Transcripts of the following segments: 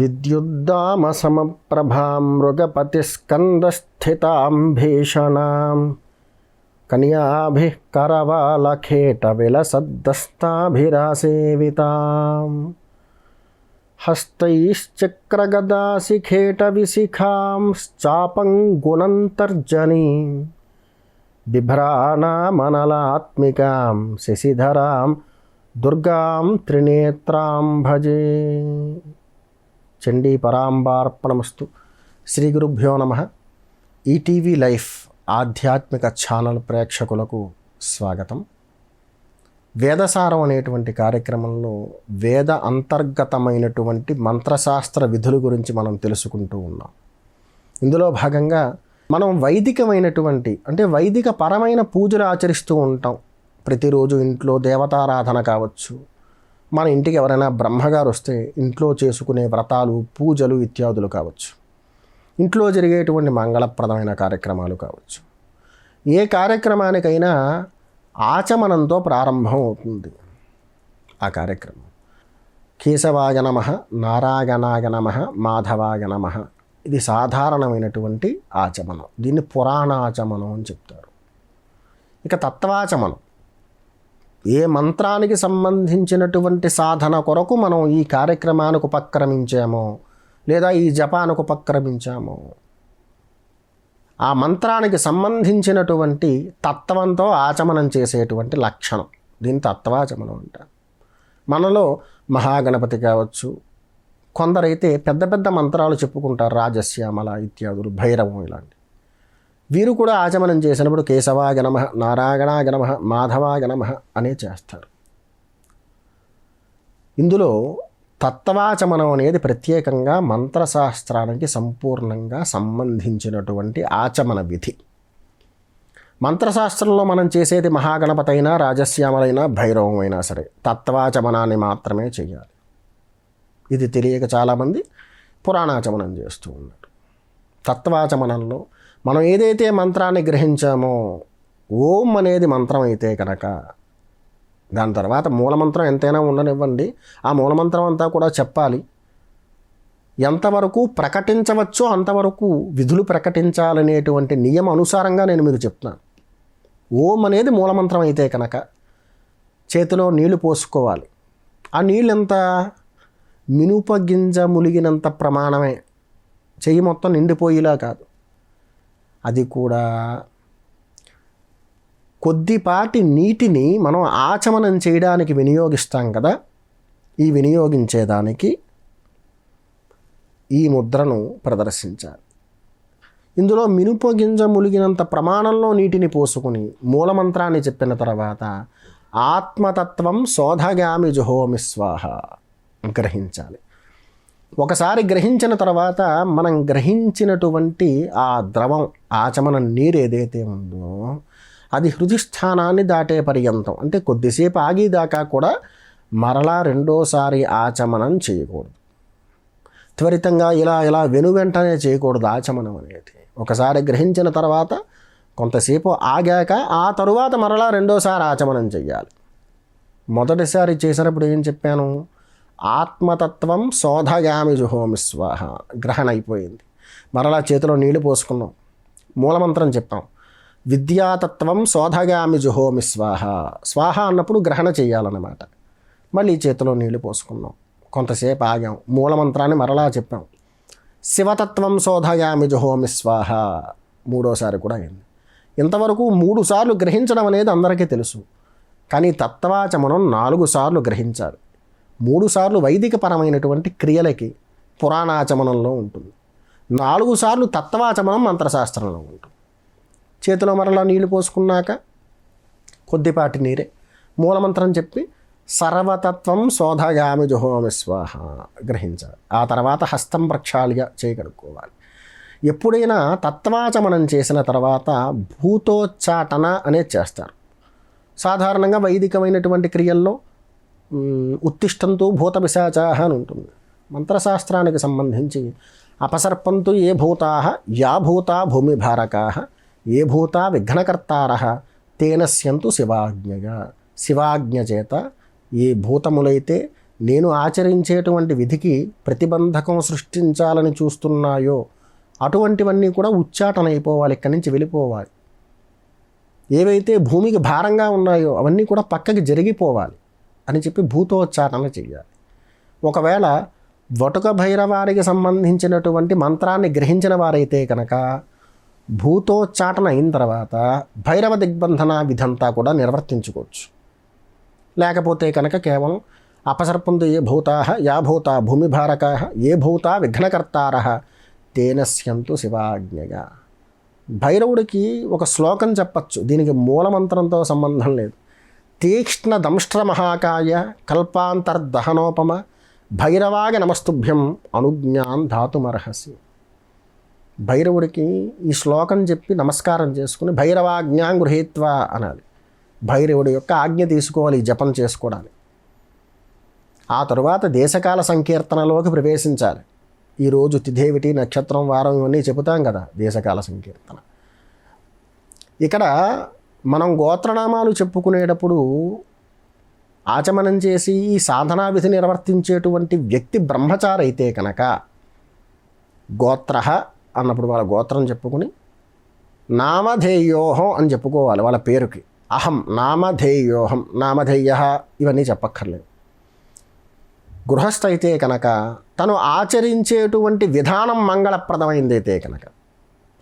విద్యుద్దామసమప్రభాం మృగపతిస్కందస్థితాం భీషణాం కన్యాభిః కరవాలఖేటవిలసద్దస్తాభిరాసేవితాం హస్తైశ్చక్రగదాశిఖేటవిశిఖాంశ్చాపం గుణంతర్జనీం బిభ్రాణామనలాత్మికాం శశిధరాం దుర్గాం త్రినేత్రాం భజే. చండీ పరాంబార్పణమస్తు. శ్రీ గురుభ్యో నమః. ETV life ఆధ్యాత్మిక ఛానల్ ప్రేక్షకులకు స్వాగతం. వేదసారం అనేటువంటి కార్యక్రమంలో వేద అంతర్గతమైనటువంటి మంత్రశాస్త్ర విధుల గురించి మనం తెలుసుకుంటూ ఉన్నాం. ఇందులో భాగంగా మనం వైదికమైనటువంటి అంటే వైదిక పరమైన పూజలు ఆచరిస్తూ ఉంటాం. ప్రతిరోజు ఇంట్లో దేవతారాధన కావచ్చు, మన ఇంటికి ఎవరైనా బ్రహ్మగారు వస్తే ఇంట్లో చేసుకునే వ్రతాలు పూజలు ఇత్యాదులు కావచ్చు, ఇంట్లో జరిగేటువంటి మంగళప్రదమైన కార్యక్రమాలు కావచ్చు. ఏ కార్యక్రమానికైనా ఆచమనంతో ప్రారంభం అవుతుంది. ఆ కార్యక్రమం కేశవాయ నమః, నారాయణాయ నమః, మాధవాయ నమః, ఇది సాధారణమైనటువంటి ఆచమనం. దీన్ని పురాణాచమనం అని చెప్తారు. ఇక తత్వాచమనం, ఏ మంత్రానికి సంబంధించినటువంటి సాధన కొరకు మనం ఈ కార్యక్రమానికి ఉపక్రమించామో లేదా ఈ జపానికి ఉపక్రమించామో ఆ మంత్రానికి సంబంధించినటువంటి తత్వంతో ఆచమనం చేసేటువంటి లక్షణం, దీన్ని తత్వాచమనం అంటారు. మనలో మహాగణపతి కావచ్చు, కొందరైతే పెద్ద పెద్ద మంత్రాలు చెప్పుకుంటారు, రాజశ్యామల ఇత్యాదులు, భైరవం ఇలాంటి. వీరు కూడా ఆచమనం చేసినప్పుడు కేశవాయ నమః, నారాయణాయ నమః, మాధవాయ నమః అనే చేస్తారు. ఇందులో తత్వాచమనం అనేది ప్రత్యేకంగా మంత్రశాస్త్రానికి సంపూర్ణంగా సంబంధించినటువంటి ఆచమన విధి. మంత్రశాస్త్రంలో మనం చేసేది మహాగణపతి అయినా రాజశ్యామలైనా భైరవం అయినా సరే తత్వాచమనాన్ని మాత్రమే చేయాలి. ఇది తెలియక చాలామంది పురాణాచమనం చేస్తూ ఉన్నారు. తత్వాచమనంలో మనం ఏదైతే మంత్రాన్ని గ్రహించామో, ఓం అనేది మంత్రం అయితే కనుక దాని తర్వాత మూలమంత్రం ఎంతైనా ఉండనివ్వండి, ఆ మూలమంత్రం అంతా కూడా చెప్పాలి. ఎంతవరకు ప్రకటించవచ్చో అంతవరకు విధులు ప్రకటించాలనేటువంటి నియమ అనుసారంగా నేను మీకు చెప్తున్నాను. ఓం అనేది మూలమంత్రం అయితే కనుక చేతిలో నీళ్లు పోసుకోవాలి. ఆ నీళ్ళు ఎంత, మినుప గింజ ములిగినంత ప్రమాణమే, చెయ్యి మొత్తం నిండిపోయేలా కాదు. అది కూడా కొద్దిపాటి నీటిని మనం ఆచమనం చేయడానికి వినియోగిస్తాం కదా, ఈ వినియోగించేదానికి ఈ ముద్రను ప్రదర్శించాలి. ఇందులో మినుప గింజ ములిగినంత ప్రమాణంలో నీటిని పోసుకుని మూలమంత్రాన్ని చెప్పిన తర్వాత ఆత్మతత్వం శోధగామి జుహోమి స్వాహ గ్రహించాలి. ఒకసారి గ్రహించిన తర్వాత మనం గ్రహించినటువంటి ఆ ద్రవం ఆచమన నీరు ఏదైతే ఉందో అది హృదిస్థానాన్ని దాటే పర్యంతం, అంటే కొద్దిసేపు ఆగేదాకా కూడా మరలా రెండోసారి ఆచమనం చేయకూడదు. త్వరితంగా ఇలా వెనువెంటనే చేయకూడదు. ఆచమనం అనేది ఒకసారి గ్రహించిన తర్వాత కొంతసేపు ఆగాక ఆ తరువాత మరలా రెండోసారి ఆచమనం చెయ్యాలి. మొదటిసారి చేసినప్పుడు ఏం చెప్పాను, ఆత్మతత్వం శోధగామి జుహోమి స్వాహ, గ్రహణ అయిపోయింది. మరలా చేతిలో నీళ్లు పోసుకున్నాం, మూలమంత్రం చెప్పాం. విద్యాతత్వం శోధగామి జుహోమి స్వాహ, స్వాహ అన్నప్పుడు గ్రహణ చేయాలన్నమాట. మళ్ళీ చేతిలో నీళ్లు పోసుకున్నాం, కొంతసేపు ఆగాం, మూలమంత్రాన్ని మరలా చెప్పాం. శివతత్వం శోధగామి జుహోమి స్వాహ, మూడోసారి కూడా అయింది. ఇంతవరకు 3 సార్లు గ్రహించడం అనేది అందరికీ తెలుసు. కానీ తత్వాచమనం 4 సార్లు గ్రహించాలి. 3 సార్లు వైదిక పరమైనటువంటి క్రియలకి పురాణాచమనంలో ఉంటుంది, 4 సార్లు తత్వాచమనం మంత్రశాస్త్రంలో ఉంటుంది. చేతిలో మరలా నీళ్లు పోసుకున్నాక కొద్దిపాటి నీరే మూలమంత్రం చెప్పి సర్వతత్వం శోధగామి జుహోమి స్వాహ గ్రహించాలి. ఆ తర్వాత హస్తం ప్రక్షాళిగా చేయగలుక్కోవాలి. ఎప్పుడైనా తత్వాచమనం చేసిన తర్వాత భూతోచ్చాటన అనేది చేస్తారు. సాధారణంగా వైదికమైనటువంటి క్రియల్లో ఉత్తిష్టంతు భూత పిశాచాః అని ఉంటుంది. మంత్రశాస్త్రానికి సంబంధించి అపసర్పంతు ఏ భూతాః యా భూతా భూమిభారకాః ఏ భూతా విఘ్నకర్తారః తేన స్యంతు శివాజ్ఞగా, శివాజ్ఞ చేత ఏ భూతములైతే నేను ఆచరించేటువంటి విధికి ప్రతిబంధకం సృష్టించాలని చూస్తున్నాయో అటువంటివన్నీ కూడా ఉచ్చాటన అయిపోవాలి, ఇక్కడి నుంచి వెళ్ళిపోవాలి. ఏవైతే భూమికి భారంగా ఉన్నాయో అవన్నీ కూడా పక్కకి జరిగిపోవాలి అని చెప్పి భూతోచ్చాటన చెయ్యాలి. ఒకవేళ వటుక భైరవానికి సంబంధించినటువంటి మంత్రాన్ని గ్రహించిన వారైతే కనుక భూతోచ్చాటన అయిన తర్వాత భైరవ దిగ్బంధన విధంతా కూడా నిర్వర్తించుకోవచ్చు. లేకపోతే కనుక కేవలం అపసర్పంతు ఏ భూతా యా భూత భూమిభారకా ఏ భూత విఘ్నకర్తార తేనస్యంతు శివాజ్ఞగా. భైరవుడికి ఒక శ్లోకం చెప్పచ్చు, దీనికి మూలమంత్రంతో సంబంధం లేదు. తీక్ష్ణ దంష్ట్ర మహాకాయ కల్పాంతర్దహనోపమ భైరవాగ నమస్తుభ్యం అనుజ్ఞాన్ ధాతుమర్హసి. భైరవుడికి ఈ శ్లోకం చెప్పి నమస్కారం చేసుకుని భైరవాజ్ఞాం గృహీత్వా అనాలి. భైరవుడి యొక్క ఆజ్ఞ తీసుకోవాలి ఈ జపం చేసుకోవడానికి. ఆ తరువాత దేశకాల సంకీర్తనలోకి ప్రవేశించాలి. ఈరోజు తిథేవిటి, నక్షత్రం, వారం ఇవన్నీ చెబుతాం కదా, దేశకాల సంకీర్తన. ఇక్కడ మనం గోత్రనామాలు చెప్పుకునేటప్పుడు ఆచమనం చేసి ఈ సాధనా విధి నిర్వర్తించేటువంటి వ్యక్తి బ్రహ్మచారి అయితే కనుక గోత్ర అన్నప్పుడు వాళ్ళ గోత్రం చెప్పుకుని నామధేయోహం అని చెప్పుకోవాలి. వాళ్ళ పేరుకి అహం నామధేయోహం, నామధేయ ఇవన్నీ చెప్పక్కర్లేదు. గృహస్థ అయితే కనుక తను ఆచరించేటువంటి విధానం మంగళప్రదమైందైతే కనుక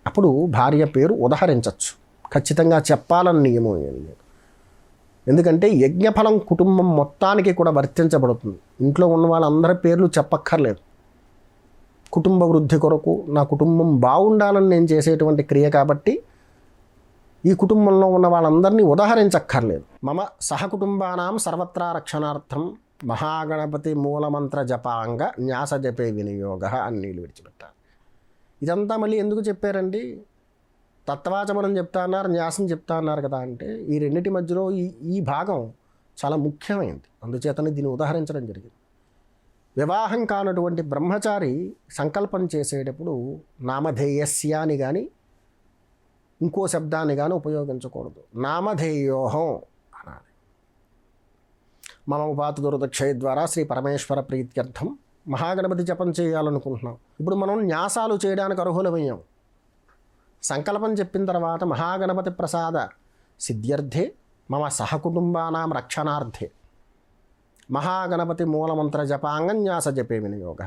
అప్పుడు భార్య పేరు ఉదహరించవచ్చు. ఖచ్చితంగా చెప్పాలని నియమం ఏం లేదు. ఎందుకంటే యజ్ఞఫలం కుటుంబం మొత్తానికి కూడా వర్తించబడుతుంది. ఇంట్లో ఉన్న వాళ్ళందరి పేర్లు చెప్పక్కర్లేదు. కుటుంబ వృద్ధి కొరకు నా కుటుంబం బాగుండాలని నేను చేసేటువంటి క్రియ కాబట్టి ఈ కుటుంబంలో ఉన్న వాళ్ళందరినీ ఉదహరించక్కర్లేదు. మమ సహకుటుంబానాం సర్వత్రా రక్షణార్థం మహాగణపతి మూలమంత్ర జపాంగ న్యాస జపే వినియోగ అని నీళ్ళు విడిచిపెట్టారు. ఇదంతా మళ్ళీ ఎందుకు చెప్పారండి? తత్వాచమనం చెప్తా అన్నారు, న్యాసం చెప్తా అన్నారు కదా. అంటే ఈ రెండింటి మధ్యలో ఈ భాగం చాలా ముఖ్యమైనది, అందుచేతనే దీన్ని ఉదాహరించడం జరిగింది. వివాహం కానటువంటి బ్రహ్మచారి సంకల్పం చేసేటప్పుడు నామధేయస్య అని కానీ ఇంకో శబ్దాన్ని కానీ ఉపయోగించకూడదు. నామధేయోహం అనాలి. మమ ఉపాత దురదక్షయ ద్వారా శ్రీ పరమేశ్వర ప్రీత్యర్థం మహాగణపతి జపం చేయాలనుకుంటున్నాం. ఇప్పుడు మనం న్యాసాలు చేయడానికి అర్హులమయ్యాం. సంకల్పం చెప్పిన తర్వాత మహాగణపతి ప్రసాద సిద్ధ్యర్థే మమ సహకుటుంబానాం రక్షణార్థే మహాగణపతి మూలమంత్ర జపాంగన్యాస జపే వినియోగ.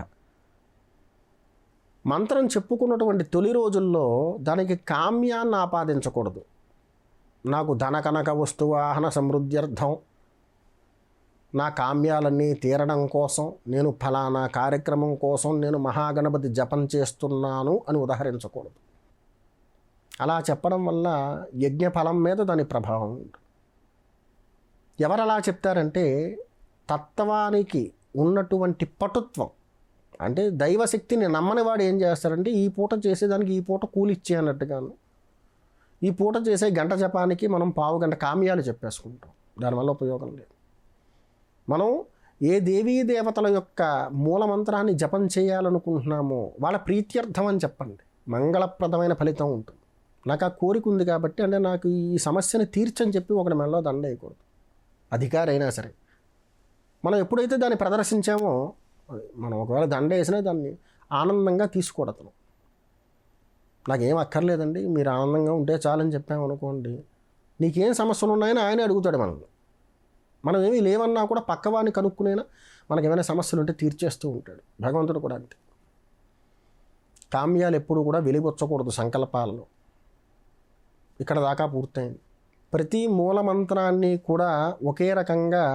మంత్రం చెప్పుకున్నటువంటి తొలి రోజుల్లో దానికి కామ్యాన్ని ఆపాదించకూడదు. నాకు ధనకనక వస్తువాహన సమృద్ధ్యర్థం, నా కామ్యాలన్నీ తీరడం కోసం నేను ఫలానా కార్యక్రమం కోసం నేను మహాగణపతి జపం చేస్తున్నాను అని ఉదహరించకూడదు. అలా చెప్పడం వల్ల యజ్ఞఫలం మీద దాని ప్రభావం ఉంటుంది. ఎవరు అలా చెప్తారంటే తత్వానికి ఉన్నటువంటి పటుత్వం, అంటే దైవశక్తిని నమ్మని వాడు ఏం చేస్తారంటే ఈ పూట చేసేదానికి ఈ పూట కూలిచ్చే అన్నట్టుగాను, ఈ పూట చేసే గంట జపానికి మనం పావు గంట కామ్యాలు చెప్పేసుకుంటాం. దానివల్ల ఉపయోగం లేదు. మనం ఏ దేవీ దేవతల యొక్క మూలమంత్రాన్ని జపం చేయాలనుకుంటున్నామో వాళ్ళ ప్రీత్యర్థం అని చెప్పండి, మంగళప్రదమైన ఫలితం ఉంటుంది. నాకు ఆ కోరిక ఉంది కాబట్టి, అంటే నాకు ఈ సమస్యను తీర్చని చెప్పి ఒకటి మెడలో దండ వేయకూడదు. అధికారి అయినా సరే మనం ఎప్పుడైతే దాన్ని ప్రదర్శించామో, మనం ఒకవేళ దండ వేసినా దాన్ని ఆనందంగా తీసుకోవడతాం. నాకేం అక్కర్లేదండి, మీరు ఆనందంగా ఉంటే చాలని చెప్పామనుకోండి, నీకేం సమస్యలు ఉన్నాయని ఆయన అడుగుతాడు. మనం ఏమీ లేవన్నా కూడా పక్కవాడిని కనుక్కునేనా మనకు ఏమైనా సమస్యలు ఉంటే తీర్చేస్తూ ఉంటాడు. భగవంతుడు కూడా అంతే. కామ్యాలు ఎప్పుడు కూడా వెలిబొచ్చకూడదు సంకల్పాలలో. ఇక్కడ దాకా పూర్తయింది. ప్రతి మూలమంత్రాన్ని కూడా ఒకే రకంగా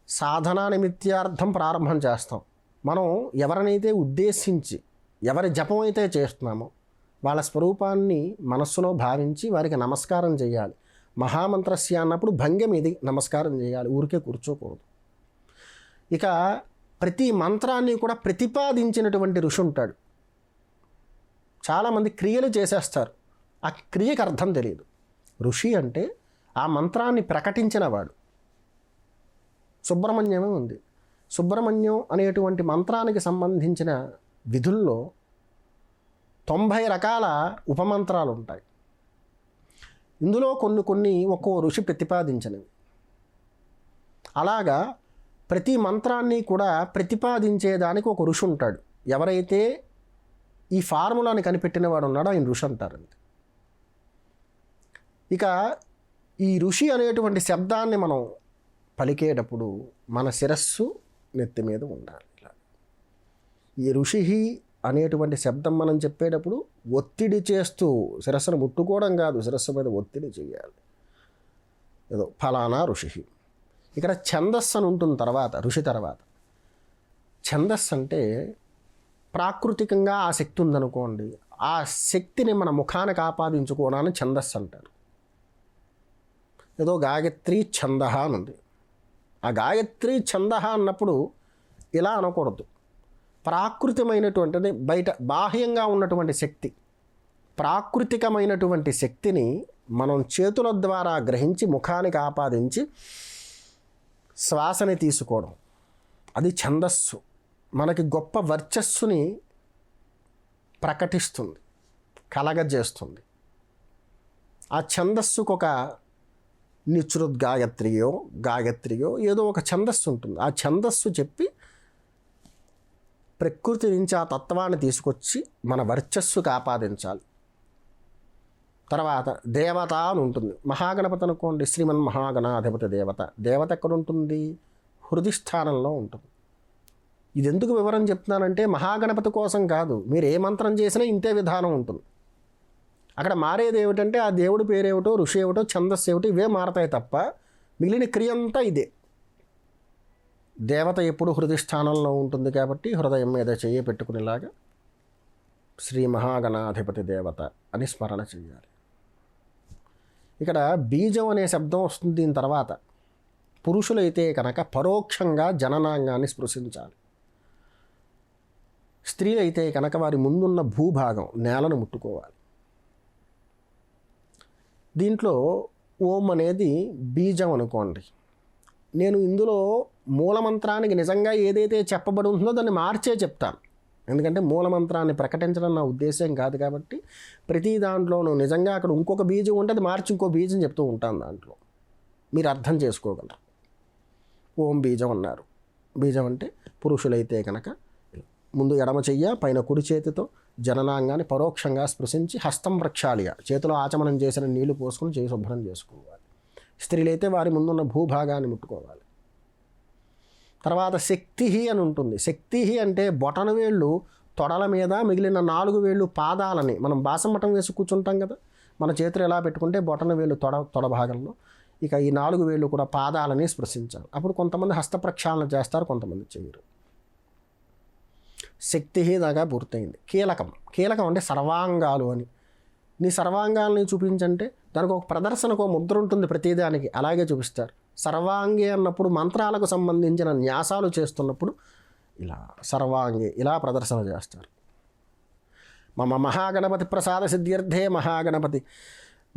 సాధనా నిమిత్యార్థం ప్రారంభం చేస్తాం. మనం ఎవరినైతే ఉద్దేశించి ఎవరి జపం అయితే చేస్తున్నామో వాళ్ళ స్వరూపాన్ని మనస్సులో భావించి వారికి నమస్కారం చేయాలి. మహామంత్రస్య అన్నప్పుడు భంగం ఇది, నమస్కారం చేయాలి, ఊరికే కూర్చోకూడదు. ఇక ప్రతి మంత్రాన్ని కూడా ప్రతిపాదించినటువంటి ఋషి ఉంటాడు. చాలామంది క్రియలు చేసేస్తారు, ఆ క్రియకు అర్థం తెలియదు. ఋషి అంటే ఆ మంత్రాన్ని ప్రకటించినవాడు. సుబ్రహ్మణ్యమే ఉంది. సుబ్రహ్మణ్యం అనేటువంటి మంత్రానికి సంబంధించిన విధుల్లో 90 రకాల ఉపమంత్రాలు ఉంటాయి. ఇందులో కొన్ని ఒక్కో ఋషి ప్రతిపాదించినవి. అలాగా ప్రతి మంత్రాన్ని కూడా ప్రతిపాదించేదానికి ఒక ఋషి ఉంటాడు. ఎవరైతే ఈ ఫార్ములాని కనిపెట్టిన వాడు ఉన్నాడో ఆయన ఋషి అంటారండి. ఇక ఈ ఋషి అనేటువంటి శబ్దాన్ని మనం పలికేటప్పుడు మన శిరస్సు నెత్తి మీద ఉండాలి. ఈ ఋషి అనేటువంటి శబ్దం మనం చెప్పేటప్పుడు ఒత్తిడి చేస్తూ శిరస్సును ముట్టుకోవడం కాదు, శిరస్సు మీద ఒత్తిడి చేయాలి. ఏదో ఫలానా ఋషి. ఇక్కడ ఛందస్సు అని ఉంటుంది తర్వాత, ఋషి తర్వాత. ఛందస్సు అంటే ప్రాకృతికంగా ఆ శక్తి ఉందనుకోండి, ఆ శక్తిని మన ముఖానికి ఆపాదించుకోవడాన్ని ఛందస్సు అంటారు. ఏదో గాయత్రి ఛంద అని ఉంది. ఆ గాయత్రి ఛంద అన్నప్పుడు ఇలా అనకూడదు. ప్రాకృతికమైనటువంటిది బయట బాహ్యంగా ఉన్నటువంటి శక్తి, ప్రాకృతికమైనటువంటి శక్తిని మనం చేతుల ద్వారా గ్రహించి ముఖానికి ఆపాదించి శ్వాసని తీసుకోవడం, అది ఛందస్సు. మనకి గొప్ప వర్చస్సుని ప్రకటిస్తుంది, కలగజేస్తుంది. ఆ ఛందస్సుకు ఒక గాయత్రియో ఏదో ఒక ఛందస్సు ఉంటుంది. ఆ ఛందస్సు చెప్పి ప్రకృతి నుంచి ఆ తత్వాన్ని తీసుకొచ్చి మన వర్చస్సుకు ఆపాదించాలి. తర్వాత దేవత అని ఉంటుంది. మహాగణపతి అనుకోండి, శ్రీమన్ మహాగణాధిపతి దేవత. దేవత ఎక్కడ ఉంటుంది? హృది స్థానంలో ఉంటుంది. ఇది ఎందుకు వివరం చెప్తున్నానంటే మహాగణపతి కోసం కాదు, మీరు ఏ మంత్రం చేసినా ఇంతే విధానం ఉంటుంది. అక్కడ మారేది ఏమిటంటే ఆ దేవుడి పేరేమిటో, ఋషి ఏమిటో, ఛందస్సు ఏమిటో, ఇవే మారతాయి తప్ప మిగిలిన క్రియ అంతా ఇదే. దేవత ఎప్పుడు హృదయ స్థానంలో ఉంటుంది కాబట్టి హృదయం మీద చెయ్యి పెట్టుకునేలాగా శ్రీ మహాగణాధిపతి దేవత అని స్మరణ చేయాలి. ఇక్కడ బీజం అనే శబ్దం వస్తుంది. దీని తర్వాత పురుషులైతే కనుక పరోక్షంగా జననాంగాన్ని స్పృశించాలి. స్త్రీలైతే కనుక వారి ముందున్న భూభాగం నేలను ముట్టుకోవాలి. దీంట్లో ఓం అనేది బీజం అనుకోండి. నేను ఇందులో మూలమంత్రానికి నిజంగా ఏదైతే చెప్పబడి ఉంటుందో దాన్ని మార్చే చెప్తాను. ఎందుకంటే మూలమంత్రాన్ని ప్రకటించడం నా ఉద్దేశం కాదు కాబట్టి ప్రతి దాంట్లోనూ నిజంగా అక్కడ ఇంకొక బీజం ఉంటే అది మార్చి ఇంకో బీజం చెప్తూ ఉంటాను. దాంట్లో మీరు అర్థం చేసుకోగలరు. ఓం బీజం అన్నారు. బీజం అంటే పురుషులైతే కనుక ముందు ఎడమ చెయ్య పైన కుడి చేతితో జననాంగాన్ని పరోక్షంగా స్పృశించి హస్తం ప్రక్షాళియ, చేతిలో ఆచమనం చేసిన నీళ్లు పోసుకుని చేయి శుభ్రం చేసుకోవాలి. స్త్రీలైతే వారి ముందున్న భూభాగాన్ని ముట్టుకోవాలి. తర్వాత శక్తి అని ఉంటుంది. శక్తి అంటే బొటన వేళ్ళు తొడల మీద, మిగిలిన 4 వేళ్ళు పాదాలని మనం బాసమటం వేసి కూర్చుంటాం కదా, మన చేతులు ఎలా పెట్టుకుంటే బొటన వేళ్ళు తొడ భాగంలో, ఇక ఈ 4 వేళ్ళు కూడా పాదాలని స్పృశించాలి. అప్పుడు కొంతమంది హస్త ప్రక్షాళన చేస్తారు, కొంతమంది చేయరు. శక్తి దాకా పూర్తయింది. కీలకం అంటే సర్వాంగాలు అని. నీ సర్వాంగాల్ని చూపించంటే దానికి ఒక ప్రదర్శనకు ఒక ముద్ర ఉంటుంది ప్రతిదానికి, అలాగే చూపిస్తారు. సర్వాంగే అన్నప్పుడు మంత్రాలకు సంబంధించిన న్యాసాలు చేస్తున్నప్పుడు ఇలా సర్వాంగే ఇలా ప్రదర్శన చేస్తారు. మమ మహాగణపతి ప్రసాద సిద్ధ్యర్థే మహాగణపతి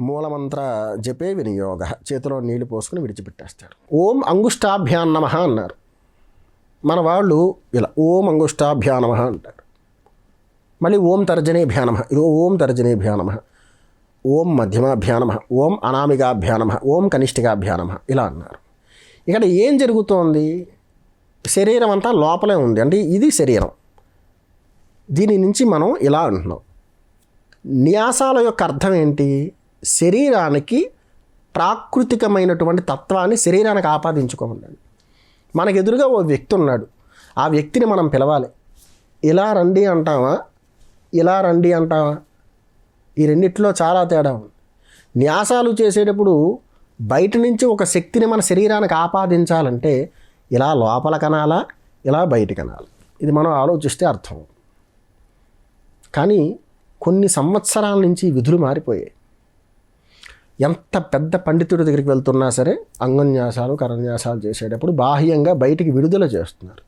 మూలమంత్ర జపే వినియోగ, చేతిలో నీళ్లు పోసుకుని విడిచిపెట్టేస్తారు. ఓం అంగుష్టాభ్యాం నమః అన్నారు. మన వాళ్ళు ఇలా ఓం అంగుష్టాభ్యా నమః అంటారు. మళ్ళీ ఓం తర్జనేభ్యా నమః, ఇది ఓం తర్జనేభ్యా నమః, ఓం మధ్యమాభ్యా నమః, ఓం అనామికాభ్యా నమః, ఓం కనిష్ఠికాభ్యా నమః ఇలా అన్నారు. ఇక్కడ ఏం జరుగుతోంది? శరీరం అంతా లోపలే ఉంది. అంటే ఇది శరీరం. దీని నుంచి మనం ఇలా అంటున్నాం. న్యాసాల యొక్క అర్థం ఏంటి? శరీరానికి ప్రాకృతికమైనటువంటి తత్వాన్ని శరీరానికి ఆపాదించుకోమన్నాడు. మనకు ఎదురుగా ఓ వ్యక్తి ఉన్నాడు. ఆ వ్యక్తిని మనం పిలవాలి. ఇలా రండి అంటావా, ఇలా రండి అంటావా? ఈ రెండిట్లో చాలా తేడా ఉంది. న్యాసాలు చేసేటప్పుడు బయట నుంచి ఒక శక్తిని మన శరీరానికి ఆపాదించాలంటే ఇలా లోపల కనాలా, ఇలా బయట కనాలా, ఇది మనం ఆలోచిస్తే అర్థం. కానీ కొన్ని సంవత్సరాల నుంచి విధులు మారిపోయాయి. ఎంత పెద్ద పండితుడి దగ్గరికి వెళ్తున్నా సరే అంగన్యాసాలు కరన్యాసాలు చేసేటప్పుడు బాహ్యంగా బయటికి విడుదల చేస్తున్నారు.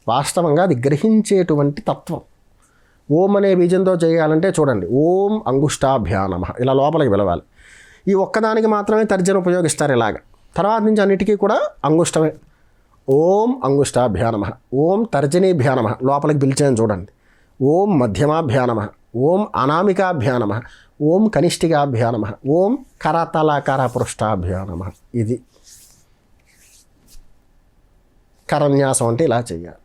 వాస్తవంగా అది గ్రహించేటువంటి తత్వం. ఓం అనే బీజంతో చేయాలంటే చూడండి, ఓం అంగుష్టాభ్యా నమః ఇలా లోపలికి పిలవాలి. ఈ ఒక్కదానికి మాత్రమే తర్జన ఉపయోగిస్తారు ఇలాగ. తర్వాత నుంచి అన్నిటికీ కూడా అంగుష్టమే. ఓం అంగుష్టాభ్యా నమః, ఓం తర్జనీభ్యా నమః లోపలికి పిలిచాను చూడండి, ఓం మధ్యమాభ్యా నమః, ఓం అనామికాభ్యా నమః, ఓం కనిష్ఠికాభ్యా నమః, ఓం కరతలకర పృష్ఠాభ్యా నమః. ఇది కరన్యాసం అంటే ఇలా చేయాలి.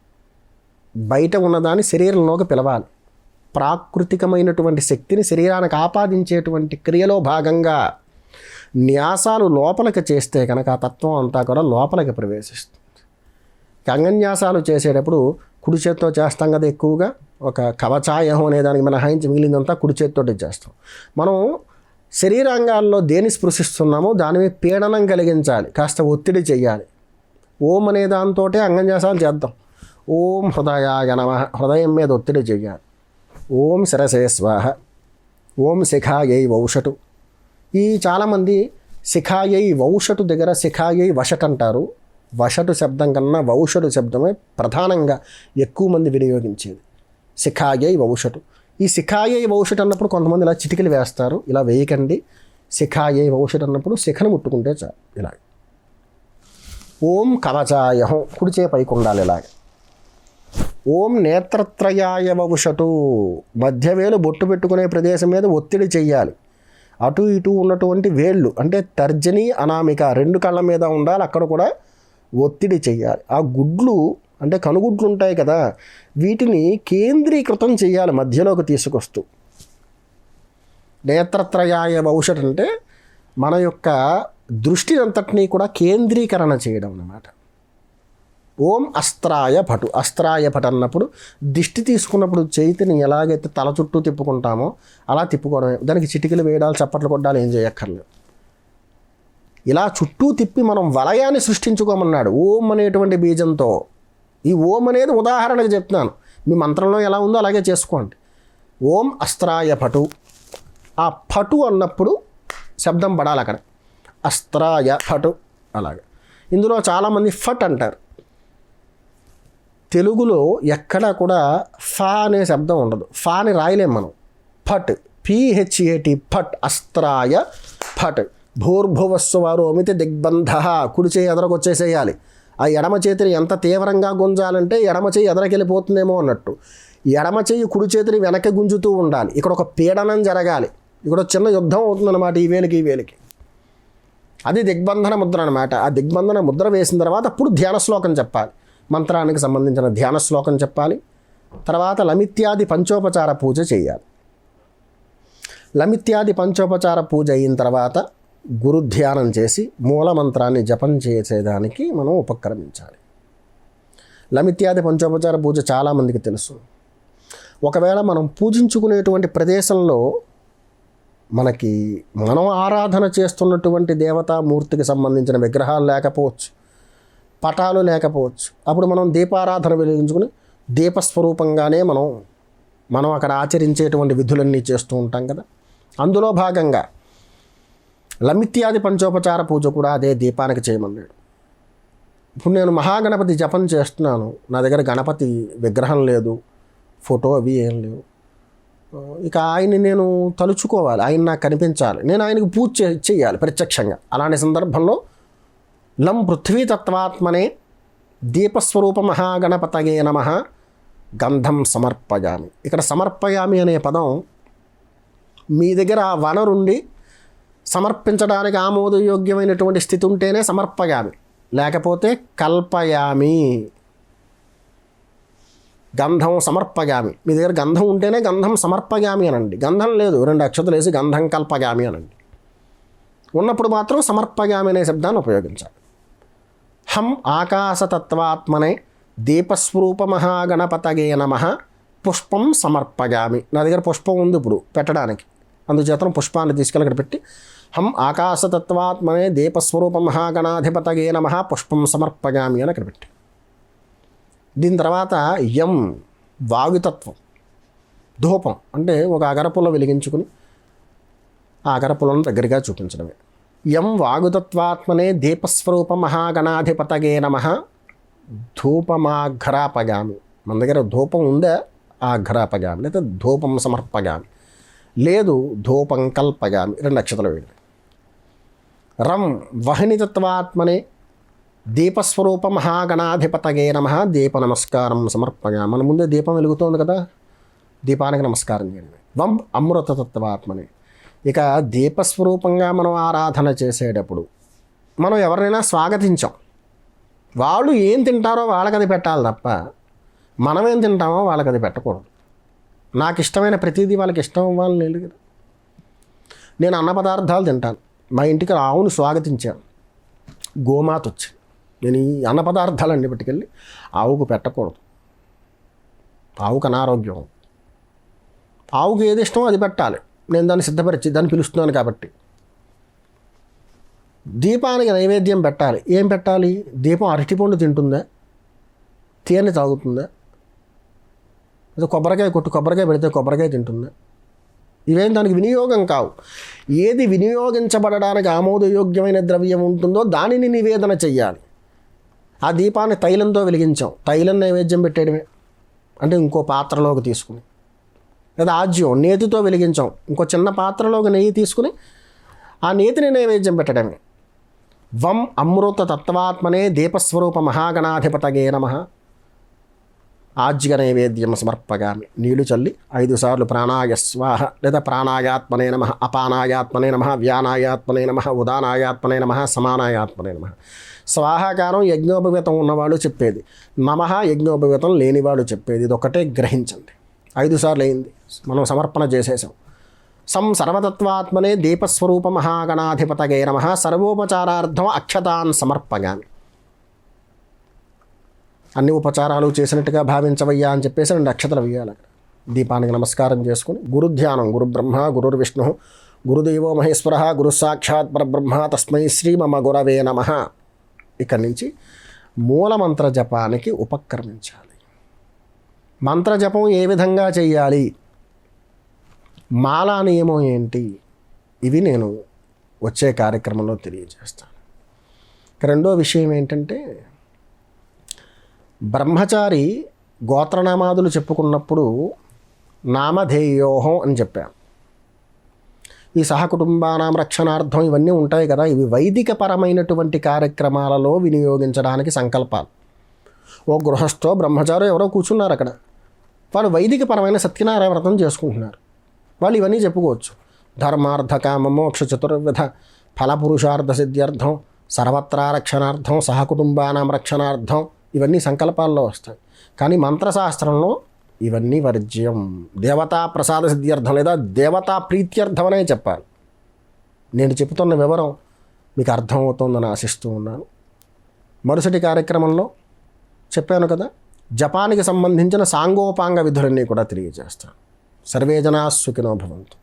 బయట ఉన్నదాన్ని శరీరంలోకి పిలవాలి. ప్రాకృతికమైనటువంటి శక్తిని శరీరానికి ఆపాదించేటువంటి క్రియలో భాగంగా న్యాసాలు లోపలికి చేస్తే కనుక ఆ తత్వం అంతా కూడా లోపలికి ప్రవేశిస్తుంది. అంగన్యాసాలు చేసేటప్పుడు కుడి చేత్తో చేస్తాం కదా, ఎక్కువగా ఒక కవచాయహం అనే దానికి మినహాయించి మిగిలిందంతా కుడి చేతితోటి చేస్తాం. మనం శరీరాంగాల్లో దేని స్పృశిస్తున్నామో దాని మీద పీడనం కలిగించాలి, కాస్త ఒత్తిడి చేయాలి. ఓం అనే దాంతో అంగన్యాసాలు చేద్దాం. ఓం హృదయాయ నమః, హృదయం మీద ఒత్తిడి చేయాలి. ఓం శిరసే స్వాహ, ఓం శిఖాయై వౌషటు. ఈ చాలామంది శిఖాయై వౌషటు దగ్గర శిఖాయై వషట్ అంటారు. వషటు శబ్దం కన్నా వౌషటు శబ్దమే ప్రధానంగా ఎక్కువ మంది వినియోగించేది. శిఖాయై వౌషటు. ఈ శిఖాయై వౌషటు అన్నప్పుడు కొంతమంది ఇలా చిటికలు వేస్తారు. ఇలా వేయకండి. శిఖాయై వౌషటు అన్నప్పుడు శిఖను ముట్టుకుంటే చాలు. ఇలా ఓం కవచాయహం, కుడిచే పైకి ఉండాలి. ఇలాగ ఓం నేత్రత్రయాయ వౌషటు, మధ్యవేలు బొట్టు పెట్టుకునే ప్రదేశం మీద ఒత్తిడి చెయ్యాలి. అటు ఇటు ఉన్నటువంటి వేళ్ళు అంటే తర్జని అనామిక రెండు కళ్ళ మీద ఉండాలి, అక్కడ కూడా ఒత్తిడి చెయ్యాలి. ఆ గుడ్లు అంటే కనుగుడ్లు ఉంటాయి కదా, వీటిని కేంద్రీకృతం చేయాలి, మధ్యలోకి తీసుకొస్తూ. నేత్రత్రయాయ వౌషట్ అంటే మన యొక్క దృష్టి అంతటినీ కూడా కేంద్రీకరణ చేయడం అన్నమాట. ఓం అస్త్రాయ పటు, అస్త్రాయ పటు అన్నప్పుడు దిష్టి తీసుకున్నప్పుడు చేతిని ఎలాగైతే తల చుట్టూ తిప్పుకుంటామో అలా తిప్పుకోవడమే. దానికి చిటికలు వేయడాలు చప్పట్లు కొట్టాలి, ఏం చేయక్కర్లేదు. ఇలా చుట్టూ తిప్పి మనం వలయాన్ని సృష్టించుకోమన్నాడు ఓం అనేటువంటి బీజంతో. ఈ ఓం అనేది ఉదాహరణకు చెప్తున్నాను, మీ మంత్రంలో ఎలా ఉందో అలాగే చేసుకోండి. ఓం అస్త్రాయ పటు. ఆ పటు అన్నప్పుడు శబ్దం పడాలి అక్కడ, అస్త్రాయ పటు అలాగే. ఇందులో చాలామంది ఫట్ అంటారు. తెలుగులో ఎక్కడా కూడా ఫా అనే శబ్దం ఉండదు. ఫాని రాయలేం మనం. ఫట్, పిహెచ్ఏటి, ఫట్, అస్త్రాయ ఫట్. భూర్భువస్సువారు అమితి దిగ్బంధ, కుడి చేయి ఎదరకొచ్చేసేయాలి. ఆ ఎడమ చేతిని ఎంత తీవ్రంగా గుంజాలంటే ఎడమ చేయి ఎదరకెళ్ళిపోతుందేమో అన్నట్టు ఎడమ చేయి కుడి చేతిని వెనక్కి గుంజుతూ ఉండాలి. ఇక్కడ ఒక పీడనం జరగాలి, ఇక్కడ చిన్న యుద్ధం అవుతుందన్నమాట ఈ వేలికి ఈ వేలికి. అది దిగ్బంధన ముద్ర అనమాట. ఆ దిగ్బంధన ముద్ర వేసిన తర్వాత అప్పుడు ధ్యాన శ్లోకం చెప్పాలి, మంత్రానికి సంబంధించిన ధ్యాన శ్లోకం చెప్పాలి. తర్వాత లమిత్యాది పంచోపచార పూజ చేయాలి. లమిత్యాది పంచోపచార పూజ అయిన తర్వాత గురు ధ్యానం చేసి మూలమంత్రాన్ని జపం చేసేదానికి మనం ఉపక్రమించాలి. లమిత్యాది పంచోపచార పూజ చాలామందికి తెలుసు. ఒకవేళ మనం పూజించుకునేటువంటి ప్రదేశంలో మనకి మనం ఆరాధన చేస్తున్నటువంటి దేవతామూర్తికి సంబంధించిన విగ్రహాలు లేకపోవచ్చు, పటాలు లేకపోవచ్చు. అప్పుడు మనం దీపారాధన వెలిగించుకుని దీపస్వరూపంగానే మనం అక్కడ ఆచరించేటువంటి విధులన్నీ చేస్తూ ఉంటాం కదా. అందులో భాగంగా లమిత్యాది పంచోపచార పూజ కూడా అదే దీపానికి చేయమన్నాడు. ఇప్పుడు నేను మహాగణపతి జపం చేస్తున్నాను, నా దగ్గర గణపతి విగ్రహం లేదు, ఫోటో అవి ఏం లేవు. ఇక ఆయన్ని నేను తలుచుకోవాలి, ఆయన నాకు కనిపించాలి, నేను ఆయనకు పూజ చేయాలి ప్రత్యక్షంగా. అలాంటి సందర్భంలో లం పృథ్వీతత్వాత్మనే దీపస్వరూప మహాగణపతయే నమః గంధం సమర్పయామి. ఇక్కడ సమర్పయామి అనే పదం మీ దగ్గర ఆ వనరుండి సమర్పించడానికి ఆమోదయోగ్యమైనటువంటి స్థితి ఉంటేనే సమర్పయామి, లేకపోతే కల్పయామి. గంధం సమర్పయామి, మీ దగ్గర గంధం ఉంటేనే గంధం సమర్పయామి అనండి. గంధం లేదు, 2 అక్షతలు వేసి గంధం కల్పయామి అనండి. ఉన్నప్పుడు మాత్రం సమర్పయామి అనే శబ్దాన్ని ఉపయోగించాలి. హం ఆకాశతత్వాత్మనే దీపస్వరూప మహాగణపతగే నమః పుష్పం సమర్పయామి. నా దగ్గర పుష్పం ఉంది ఇప్పుడు పెట్టడానికి, అందుచేత పుష్పాన్ని తీసుకెళ్ళి అక్కడ పెట్టి హం ఆకాశతత్వాత్మనే దీపస్వరూప మహాగణాధిపతగే నమః పుష్పం సమర్పయామి అని అక్కడ పెట్టి. దీని తర్వాత యం వాయుతత్వం, ధూపం అంటే ఒక అగరపుల్ల వెలిగించుకుని ఆ అగరపుల్లను దగ్గరగా చూపించడమే. యం వాగుతత్వాత్మనే దీపస్వరూప మహాగణాధిపతగే నమః ధూపమాఘ్రాపయామి. మన దగ్గర ధూపం ఉందా, ఆఘ్రాపయామి, లేదా ధూపం సమర్పయామి, లేదు ధూపం కల్పయామి. 2 అక్షతలు వేయండి. రం వహ్నితత్వాత్మనే దీపస్వరూప మహాగణాధిపతగే నమః దీప నమస్కారం సమర్పయామి. మన ముందే దీపం వెలుగుతోంది కదా, దీపానికి నమస్కారం చేయండి. వం అమృతతత్వాత్మనే. ఇక దీపస్వరూపంగా మనం ఆరాధన చేసేటప్పుడు మనం ఎవరినైనా స్వాగతించాం, వాళ్ళు ఏం తింటారో వాళ్ళకి అది పెట్టాలి తప్ప మనమేం తింటామో వాళ్ళకి అది పెట్టకూడదు. నాకు ఇష్టమైన ప్రతిదీ వాళ్ళకి ఇష్టం అవ్వాలని లేదు కదా. నేను అన్న పదార్థాలు తింటాను. మా ఇంటికి ఆవును స్వాగతించాను, గోమాత వచ్చి, నేను ఈ అన్న పదార్థాలన్నీ పట్టుకెళ్ళి ఆవుకు పెట్టకూడదు. ఆవుకు అనారోగ్యం. ఆవుకు ఏది ఇష్టమో అది పెట్టాలి. నేను దాన్ని సిద్ధపరిచి దాన్ని పిలుస్తున్నాను కాబట్టి. దీపానికి నైవేద్యం పెట్టాలి. ఏం పెట్టాలి? దీపం అరటిపండు తింటుందా, తేనె తాగుతుందా, అది కొబ్బరికాయ కొబ్బరికాయ పెడితే కొబ్బరికాయ తింటుందా? ఇవేం దానికి వినియోగం కావు. ఏది వినియోగించబడడానికి ఆమోదయోగ్యమైన ద్రవ్యం ఉంటుందో దానిని నివేదన చెయ్యాలి. ఆ దీపాన్ని తైలంతో వెలిగించాం, తైలం నైవేద్యం పెట్టేయడమే. అంటే ఇంకో పాత్రలోకి తీసుకుని, లేదా ఆజ్యం నేతితో వెలిగించాం, ఇంకో చిన్న పాత్రలోకి నెయ్యి తీసుకుని ఆ నేతిని నైవేద్యం పెట్టడమే. వం అమృత తత్వాత్మనే దీపస్వరూప మహాగణాధిపతగే నమః ఆజ్య నైవేద్యం సమర్పగామి. నీళ్లు చల్లి 5 సార్లు ప్రాణాయ స్వాహ, లేదా ప్రాణాయాత్మనే నమః, అపానాయాత్మనే నమః, వ్యానాయాత్మనే నమః, ఉదానాయాత్మనే నమః, సమానాయాత్మనే నమః. స్వాహాకారం యజ్ఞోపవీతం ఉన్నవాళ్ళు చెప్పేది, నమః యజ్ఞోపవీతం లేనివాడు చెప్పేది. ఇది ఒకటే గ్రహించండి. 5 సార్లు అయింది, మనం సమర్పణ చేసేసాం. సర్వతత్వాత్మనే దీపస్వరూప మహాగణాధిపతగే నమః సర్వోపచారార్థం అక్షతాన్ సమర్పగామి. అన్ని ఉపచారాలు చేసినట్టుగా భావించవయ్యా అని చెప్పేసి 2 అక్షతలు వేయాలి. దీపానికి నమస్కారం చేసుకుని గురుధ్యానం, గురు బ్రహ్మ గురుర్విష్ణు గురుదేవో మహేశ్వర గురు సాక్షాత్ పరబ్రహ్మ తస్మై శ్రీ మమ గురవే నమః. ఇక్కడి నుంచి మూలమంత్ర జపానికి ఉపక్రమించాలి. మంత్రజపం ఏ విధంగా చేయాలి, మాలా నియమం ఏంటి, ఇవి నేను వచ్చే కార్యక్రమంలో తెలియజేస్తాను. రెండో విషయం ఏంటంటే, బ్రహ్మచారి గోత్రనామాదులు చెప్పుకున్నప్పుడు నామధేయోహం అని చెప్పాను. ఈ సహకుటుంబానాం రక్షణార్థం ఇవన్నీ ఉంటాయి కదా, ఇవి వైదికపరమైనటువంటి కార్యక్రమాలలో వినియోగించడానికి సంకల్పాలు. ఓ గృహస్థో బ్రహ్మచారో ఎవరో కూర్చున్నారు అక్కడ, వాళ్ళు వైదికపరమైన సత్యనారాయణ వ్రతం చేసుకుంటున్నారు. వాళ్ళు ఇవన్నీ చెప్పుకోవచ్చు. ధర్మార్థ కామ మోక్ష చతుర్విధ ఫలపురుషార్థ సిద్ధ్యర్థం సర్వత్రా రక్షణార్థం సహకుటుంబానాం రక్షణార్థం, ఇవన్నీ సంకల్పాల్లో వస్తాయి. కానీ మంత్రశాస్త్రంలో ఇవన్నీ వర్జ్యం. దేవతా ప్రసాద సిద్ధ్యర్థం లేదా దేవతా ప్రీత్యర్థం అనే చెప్పాలి. నేను చెబుతున్న వివరం మీకు అర్థమవుతోందని ఆశిస్తూ ఉన్నాను. మరుసటి కార్యక్రమంలో చెప్పాను కదా, జపానికి సంబంధించిన సాంగోపాంగ విధులన్నీ కూడా తెలియజేస్తాను. సర్వే జనా సుఖినో భవంతు.